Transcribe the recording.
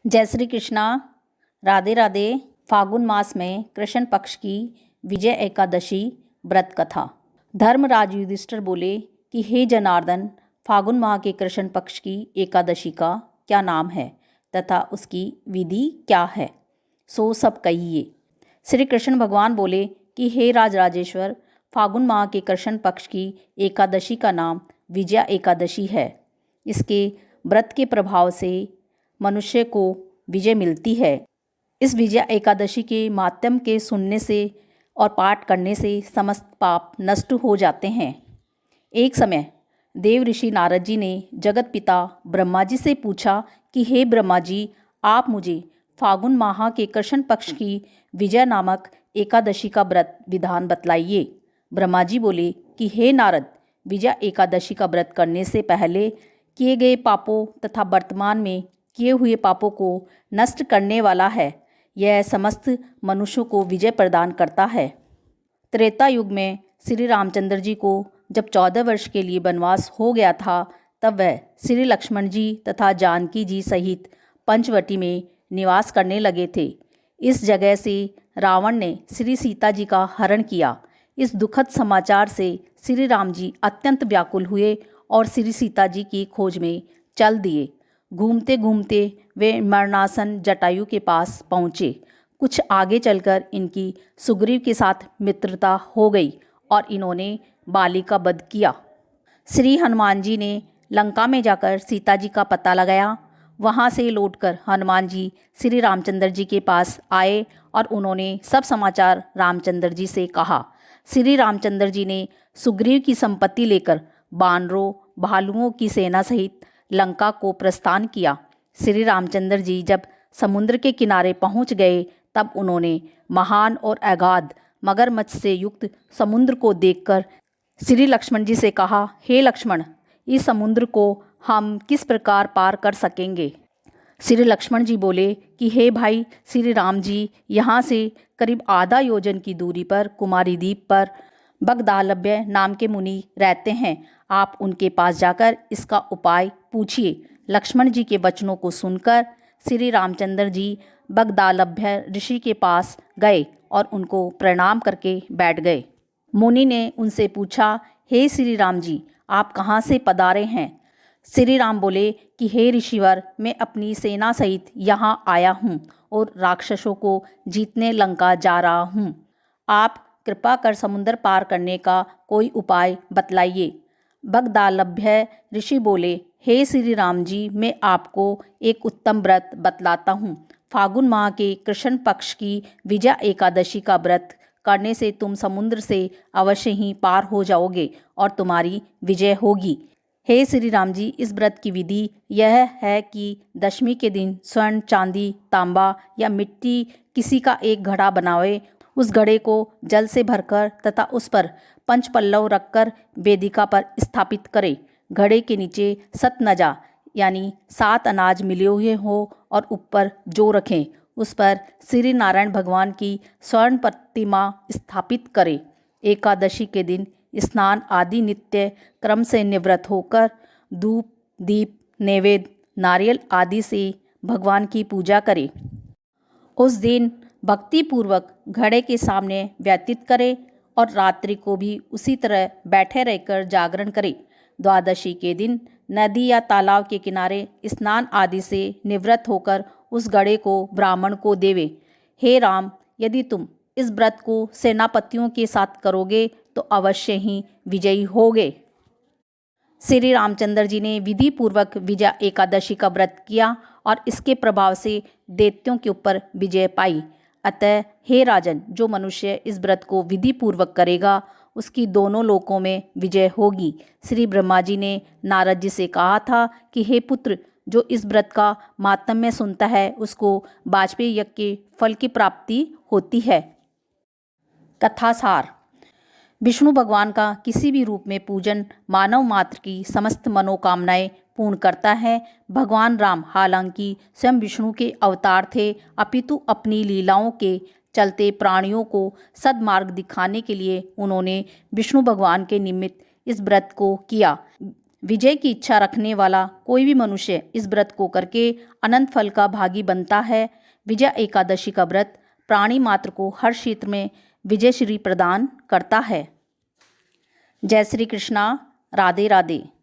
जय श्री कृष्णा। राधे राधे। फागुन मास में कृष्ण पक्ष की विजय एकादशी व्रत कथा। धर्मराज युधिष्ठिर बोले कि हे जनार्दन, फागुन माह के कृष्ण पक्ष की एकादशी का क्या नाम है तथा उसकी विधि क्या है, सो सब कहिए। श्री कृष्ण भगवान बोले कि हे राजराजेश्वर, फागुन माह के कृष्ण पक्ष की एकादशी का नाम विजया एकादशी है। इसके व्रत के प्रभाव से मनुष्य को विजय मिलती है। इस विजया एकादशी के माध्यम के सुनने से और पाठ करने से समस्त पाप नष्ट हो जाते हैं। एक समय देव ऋषि नारद जी ने जगत पिता ब्रह्मा जी से पूछा कि हे ब्रह्मा जी, आप मुझे फागुन माह के कृष्ण पक्ष की विजय नामक एकादशी का व्रत विधान बतलाइए। ब्रह्मा जी बोले कि हे नारद, विजया एकादशी का व्रत करने से पहले किए गए पापों तथा वर्तमान में किए हुए पापों को नष्ट करने वाला है। यह समस्त मनुष्यों को विजय प्रदान करता है। त्रेता युग में श्री रामचंद्र जी को जब 14 वर्ष के लिए वनवास हो गया था, तब वह श्री लक्ष्मण जी तथा जानकी जी सहित पंचवटी में निवास करने लगे थे। इस जगह से रावण ने श्री सीता जी का हरण किया। इस दुखद समाचार से श्री राम जी अत्यंत व्याकुल हुए और श्री सीता जी की खोज में चल दिए। घूमते घूमते वे मरणासन जटायु के पास पहुँचे। कुछ आगे चलकर इनकी सुग्रीव के साथ मित्रता हो गई और इन्होंने बाली का वध किया। श्री हनुमान जी ने लंका में जाकर सीता जी का पता लगाया। वहाँ से लौटकर हनुमान जी श्री रामचंद्र जी के पास आए और उन्होंने सब समाचार रामचंद्र जी से कहा। श्री रामचंद्र जी ने सुग्रीव की संपत्ति लेकर बानरों भालुओं की सेना सहित लंका को प्रस्थान किया। श्री रामचंद्र जी जब समुद्र के किनारे पहुंच गए, तब उन्होंने महान और अगाध मगरमच्छ से युक्त समुद्र को देखकर श्री लक्ष्मण जी से कहा, हे लक्ष्मण, इस समुद्र को हम किस प्रकार पार कर सकेंगे। श्री लक्ष्मण जी बोले कि हे भाई श्री राम जी, यहाँ से करीब आधा योजन की दूरी पर कुमारी द्वीप पर बगदालभ्य नाम के मुनि रहते हैं। आप उनके पास जाकर इसका उपाय पूछिए। लक्ष्मण जी के वचनों को सुनकर श्री रामचंद्र जी बगदालभ्य ऋषि के पास गए और उनको प्रणाम करके बैठ गए। मुनि ने उनसे पूछा, हे श्री राम जी, आप कहाँ से पधारे हैं। श्री राम बोले कि हे ऋषिवर, मैं अपनी सेना सहित यहाँ आया हूँ और राक्षसों को जीतने लंका जा रहा हूँ। आप कृपा कर समुद्र पार करने का कोई उपाय बतलाइए। बगदालभ्य ऋषि बोले, हे श्री राम जी, मैं आपको एक उत्तम व्रत बतलाता हूँ। फागुन माह के कृष्ण पक्ष की विजया एकादशी का व्रत करने से तुम समुद्र से अवश्य ही पार हो जाओगे और तुम्हारी विजय होगी। हे श्री राम जी, इस व्रत की विधि यह है कि दशमी के दिन स्वर्ण, चांदी, तांबा या मिट्टी किसी का एक घड़ा बनावे। उस घड़े को जल से भरकर तथा उस पर पंचपल्लव रखकर वेदिका पर स्थापित करें। घड़े के नीचे सतनजा यानी 7 अनाज मिले हुए हो और ऊपर जौ रखें। उस पर श्री नारायण भगवान की स्वर्ण प्रतिमा स्थापित करें। एकादशी के दिन स्नान आदि नित्य क्रम से निवृत्त होकर धूप, दीप, नैवेद्य, नारियल आदि से भगवान की पूजा करें। उस दिन भक्तिपूर्वक घड़े के सामने व्यतीत करें और रात्रि को भी उसी तरह बैठे रहकर जागरण करें। द्वादशी के दिन नदी या तालाब के किनारे स्नान आदि से निवृत्त होकर उस घड़े को ब्राह्मण को देवे। हे राम, यदि तुम इस व्रत को सेनापतियों के साथ करोगे तो अवश्य ही विजयी होगे। श्री रामचंद्र जी ने विधि पूर्वक विजया एकादशी का व्रत किया और इसके प्रभाव से दैत्यों के ऊपर विजय पाई। अतः हे राजन, जो मनुष्य इस व्रत को विधि पूर्वक करेगा उसकी दोनों लोकों में विजय होगी। श्री ब्रह्मा जी ने नारद जी से कहा था कि हे पुत्र, जो इस व्रत का माहात्म्य सुनता है उसको वाजपेयी यज्ञ के फल की प्राप्ति होती है। कथासार। विष्णु भगवान का किसी भी रूप में पूजन मानव मात्र की समस्त मनोकामनाएं पूर्ण करता है। भगवान राम हालांकि स्वयं विष्णु के अवतार थे, अपितु अपनी लीलाओं के चलते प्राणियों को सद्मार्ग दिखाने के लिए उन्होंने विष्णु भगवान के निमित्त इस व्रत को किया। विजय की इच्छा रखने वाला कोई भी मनुष्य इस व्रत को करके अनंत फल का भागी बनता है। विजय एकादशी का व्रत प्राणी मात्र को हर क्षेत्र में विजय श्री प्रदान करता है। जय श्री कृष्णा। राधे राधे।